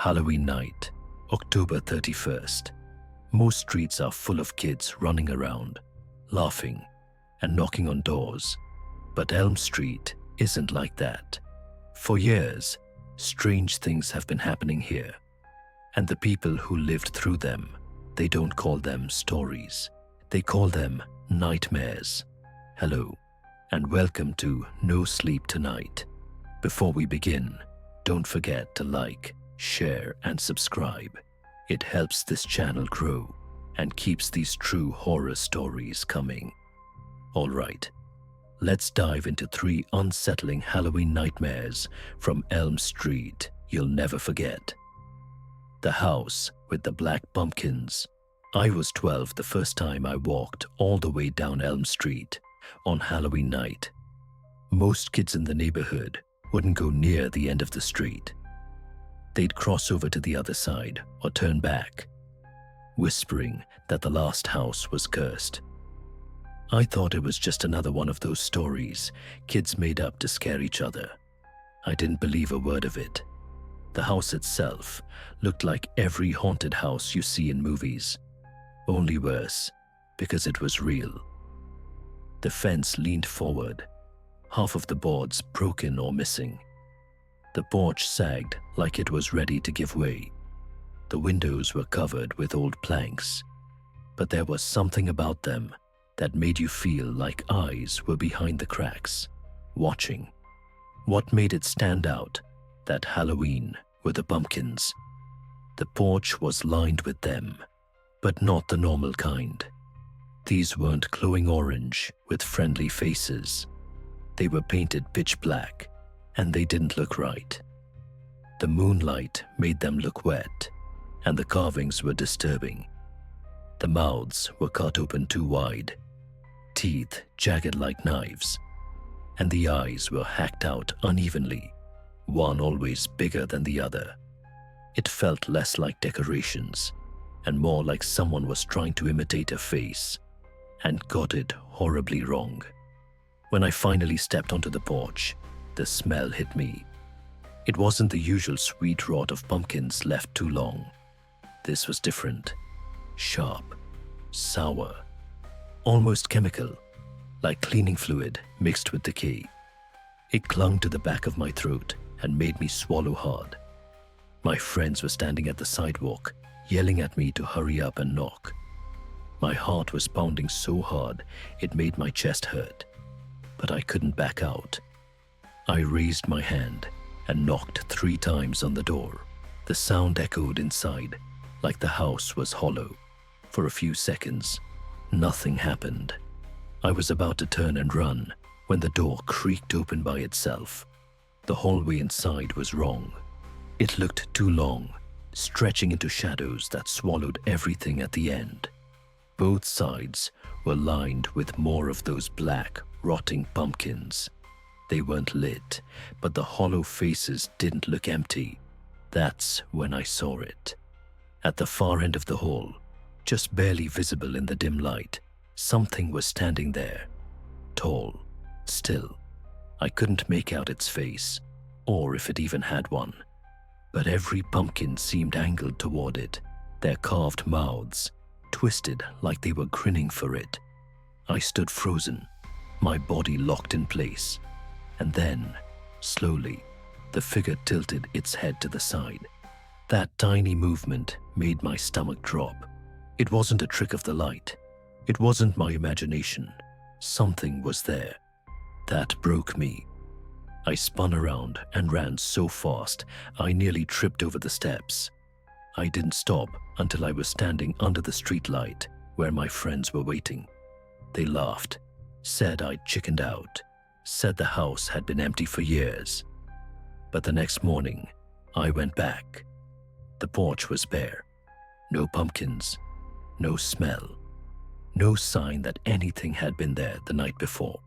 Halloween night, October 31st. Most streets are full of kids running around, laughing, and knocking on doors. But Elm Street isn't like that. For years, strange things have been happening here. And the people who lived through them, they don't call them stories. They call them nightmares. Hello, and welcome to No Sleep Tonight. Before we begin, don't forget to like, share, and subscribe. It helps this channel grow and keeps these true horror stories coming. Alright, let's dive into 3 unsettling Halloween nightmares from Elm Street you'll never forget. The house with the black pumpkins. I was 12 the first time I walked all the way down Elm Street on Halloween night. Most kids in the neighborhood wouldn't go near the end of the street. They'd cross over to the other side or turn back, whispering that the last house was cursed. I thought it was just another one of those stories kids made up to scare each other. I didn't believe a word of it. The house itself looked like every haunted house you see in movies, only worse because it was real. The fence leaned forward, half of the boards broken or missing. The porch sagged like it was ready to give way. The windows were covered with old planks, but there was something about them that made you feel like eyes were behind the cracks, watching. What made it stand out that Halloween were the pumpkins. The porch was lined with them, but not the normal kind. These weren't glowing orange with friendly faces. They were painted pitch black, and they didn't look right. The moonlight made them look wet, and the carvings were disturbing. The mouths were cut open too wide, teeth jagged like knives, and the eyes were hacked out unevenly, one always bigger than the other. It felt less like decorations and more like someone was trying to imitate a face and got it horribly wrong. When I finally stepped onto the porch, the smell hit me. It wasn't the usual sweet rot of pumpkins left too long. This was different. Sharp, sour, almost chemical, like cleaning fluid mixed with decay. It clung to the back of my throat and made me swallow hard. My friends were standing at the sidewalk, yelling at me to hurry up and knock. My heart was pounding so hard it made my chest hurt, but I couldn't back out. I raised my hand and knocked 3 times on the door. The sound echoed inside, like the house was hollow. For a few seconds, nothing happened. I was about to turn and run when the door creaked open by itself. The hallway inside was wrong. It looked too long, stretching into shadows that swallowed everything at the end. Both sides were lined with more of those black, rotting pumpkins. They weren't lit, but the hollow faces didn't look empty. That's when I saw it. At the far end of the hall, just barely visible in the dim light, something was standing there. Tall, still. I couldn't make out its face, or if it even had one. But every pumpkin seemed angled toward it, their carved mouths twisted like they were grinning for it. I stood frozen, my body locked in place. And then, slowly, the figure tilted its head to the side. That tiny movement made my stomach drop. It wasn't a trick of the light. It wasn't my imagination. Something was there. That broke me. I spun around and ran so fast I nearly tripped over the steps. I didn't stop until I was standing under the streetlight where my friends were waiting. They laughed, said I'd chickened out, said the house had been empty for years. But the next morning, I went back. The porch was bare. No pumpkins, no smell, no sign that anything had been there the night before.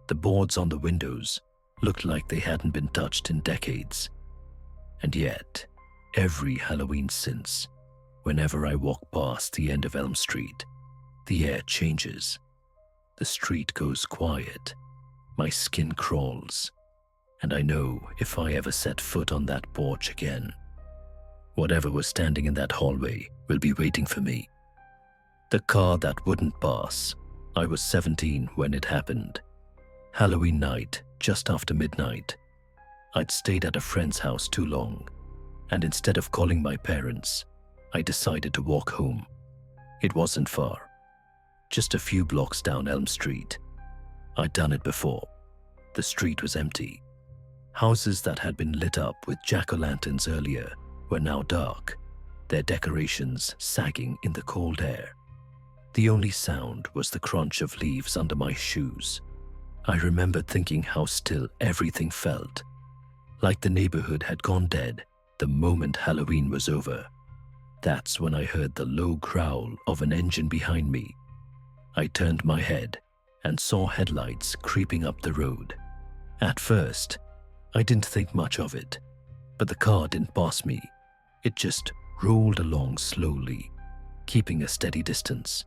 The boards on the windows looked like they hadn't been touched in decades. And yet, every Halloween since, whenever I walk past the end of Elm Street, the air changes. The street goes quiet. My skin crawls. And I know if I ever set foot on that porch again, Whatever was standing in that hallway will be waiting for me. The car that wouldn't pass. I was 17 when it happened. Halloween night, just after midnight. I'd stayed at a friend's house too long, and instead of calling my parents, I decided to walk home. It wasn't far, just a few blocks down Elm Street. I'd done it before. The street was empty. Houses that had been lit up with jack-o'-lanterns earlier were now dark, their decorations sagging in the cold air. The only sound was the crunch of leaves under my shoes. I remembered thinking how still everything felt, like the neighborhood had gone dead the moment Halloween was over. That's when I heard the low growl of an engine behind me. I turned my head and saw headlights creeping up the road. At first, I didn't think much of it, but the car didn't pass me. It just rolled along slowly, keeping a steady distance.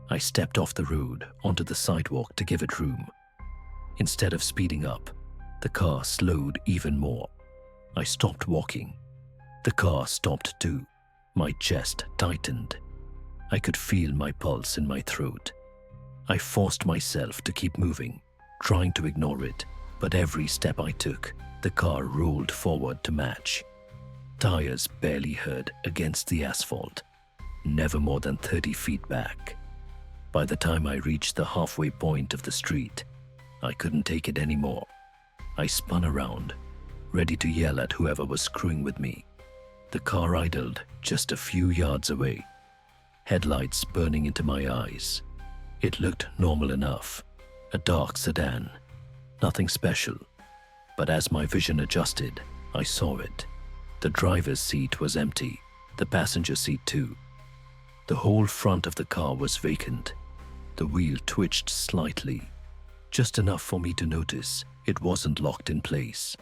I stepped off the road onto the sidewalk to give it room. Instead of speeding up, the car slowed even more. I stopped walking. The car stopped too. My chest tightened. I could feel my pulse in my throat. I forced myself to keep moving, trying to ignore it, but every step I took, the car rolled forward to match. Tires barely heard against the asphalt, never more than 30 feet back. By the time I reached the halfway point of the street, I couldn't take it anymore. I spun around, ready to yell at whoever was screwing with me. The car idled just a few yards away, headlights burning into my eyes. It looked normal enough, a dark sedan, nothing special. But as my vision adjusted, I saw it. The driver's seat was empty, the passenger seat too. The whole front of the car was vacant. The wheel twitched slightly, just enough for me to notice it wasn't locked in place.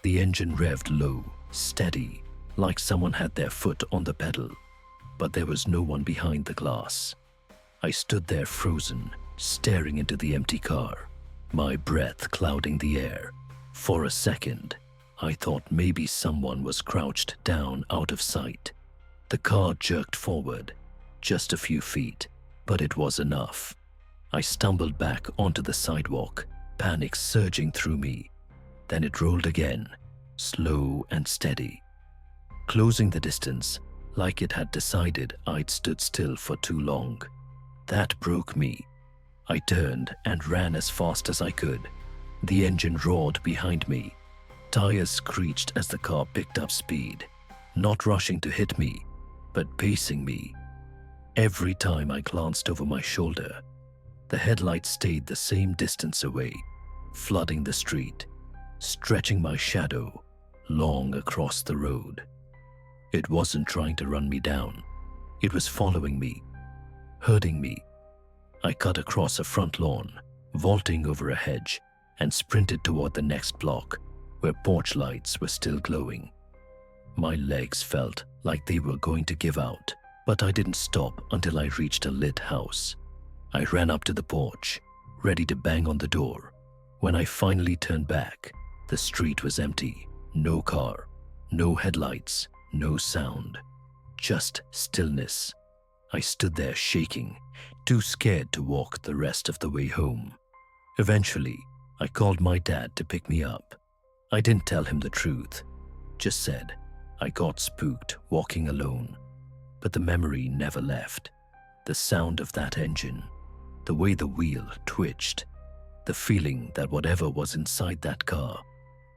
The engine revved low, steady, like someone had their foot on the pedal, but there was no one behind the glass. I stood there frozen, staring into the empty car, my breath clouding the air. For a second, I thought maybe someone was crouched down out of sight. The car jerked forward, just a few feet, but it was enough. I stumbled back onto the sidewalk, panic surging through me. Then it rolled again, slow and steady, closing the distance like it had decided I'd stood still for too long. That broke me. I turned and ran as fast as I could. The engine roared behind me. Tires screeched as the car picked up speed, not rushing to hit me, but pacing me. Every time I glanced over my shoulder, the headlights stayed the same distance away, flooding the street, stretching my shadow long across the road. It wasn't trying to run me down. It was following me, herding me. I cut across a front lawn, vaulting over a hedge, and sprinted toward the next block, where porch lights were still glowing. My legs felt like they were going to give out, but I didn't stop until I reached a lit house. I ran up to the porch, ready to bang on the door. When I finally turned back, the street was empty. No car, no headlights, no sound, just stillness. I stood there shaking, too scared to walk the rest of the way home. Eventually, I called my dad to pick me up. I didn't tell him the truth, just said I got spooked walking alone. But the memory never left. The sound of that engine, the way the wheel twitched, the feeling that whatever was inside that car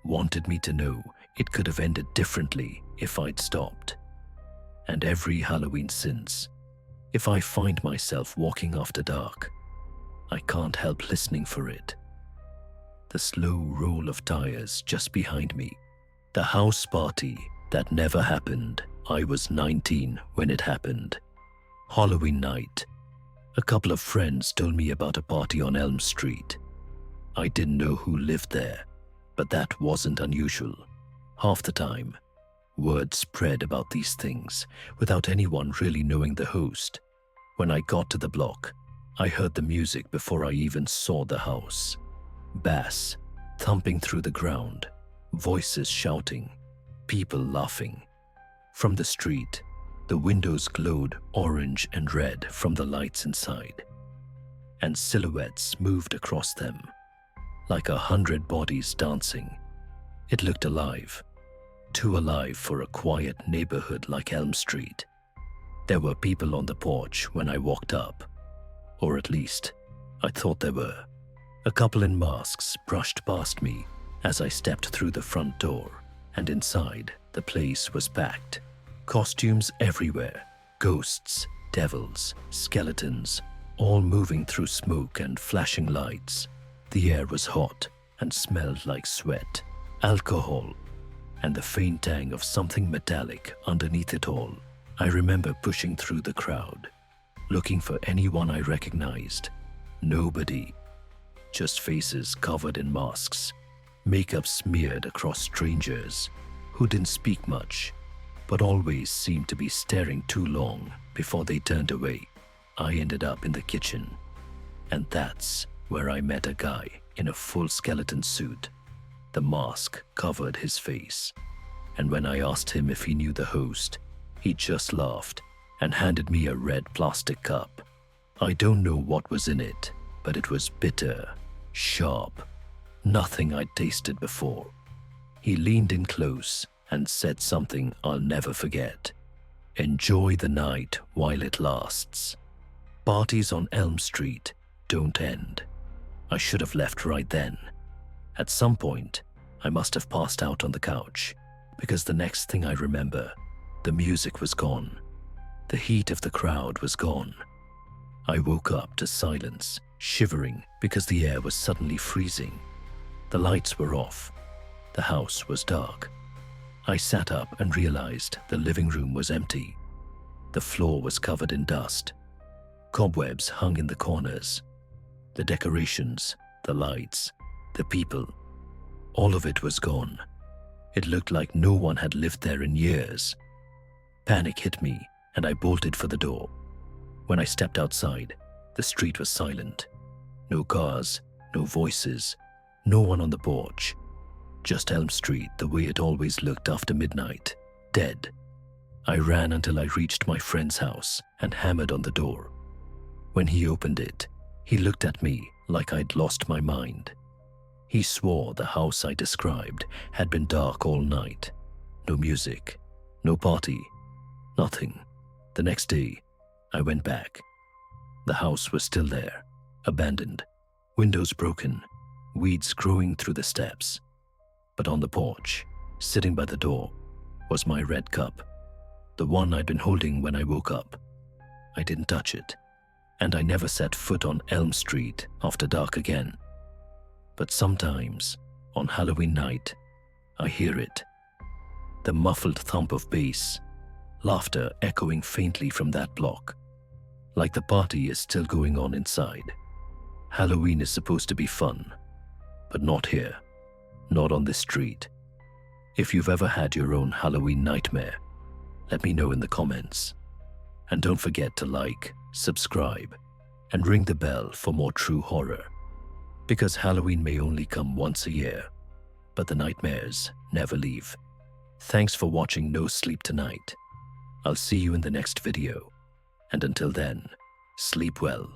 wanted me to know it could have ended differently if I'd stopped. And every Halloween since, if I find myself walking after dark, I can't help listening for it. The slow roll of tires just behind me. The house party that never happened. I was 19 when it happened. Halloween night. A couple of friends told me about a party on Elm Street. I didn't know who lived there, but that wasn't unusual. Half the time, word spread about these things without anyone really knowing the host. When I got to the block, I heard the music before I even saw the house. Bass thumping through the ground, voices shouting, people laughing. From the street, the windows glowed orange and red from the lights inside, and silhouettes moved across them, like 100 bodies dancing. It looked alive, too alive for a quiet neighborhood like Elm Street. There were people on the porch when I walked up, or at least, I thought there were. A couple in masks brushed past me as I stepped through the front door, and inside, the place was packed. Costumes everywhere, ghosts, devils, skeletons, all moving through smoke and flashing lights. The air was hot and smelled like sweat, alcohol, and the faint tang of something metallic underneath it all. I remember pushing through the crowd, looking for anyone I recognized. Nobody. Just faces covered in masks, makeup smeared across strangers who didn't speak much, but always seemed to be staring too long before they turned away. I ended up in the kitchen, and that's where I met a guy in a full skeleton suit. The mask covered his face, and when I asked him if he knew the host, he just laughed and handed me a red plastic cup. I don't know what was in it, but it was bitter, sharp, nothing I'd tasted before. He leaned in close and said something I'll never forget. Enjoy the night while it lasts. Parties on Elm Street don't end. I should have left right then. At some point, I must have passed out on the couch, because the next thing I remember, the music was gone. The heat of the crowd was gone. I woke up to silence, shivering because the air was suddenly freezing. The lights were off. The house was dark. I sat up and realized the living room was empty. The floor was covered in dust. Cobwebs hung in the corners. The decorations, the lights, the people, all of it was gone. It looked like no one had lived there in years. Panic hit me, and I bolted for the door. When I stepped outside, the street was silent. No cars, no voices, no one on the porch. Just Elm Street the way it always looked after midnight, dead. I ran until I reached my friend's house and hammered on the door. When he opened it, he looked at me like I'd lost my mind. He swore the house I described had been dark all night. No music, no party, nothing. The next day, I went back. The house was still there, abandoned, windows broken, weeds growing through the steps. But on the porch, sitting by the door, was my red cup, the one I'd been holding when I woke up. I didn't touch it, and I never set foot on Elm Street after dark again. But sometimes, on Halloween night, I hear it. The muffled thump of bass, laughter echoing faintly from that block, like the party is still going on inside. Halloween is supposed to be fun, but not here. Not on this street. If you've ever had your own Halloween nightmare, let me know in the comments. And don't forget to like, subscribe, and ring the bell for more true horror. Because Halloween may only come once a year, but the nightmares never leave. Thanks for watching No Sleep Tonight. I'll see you in the next video. And until then, sleep well.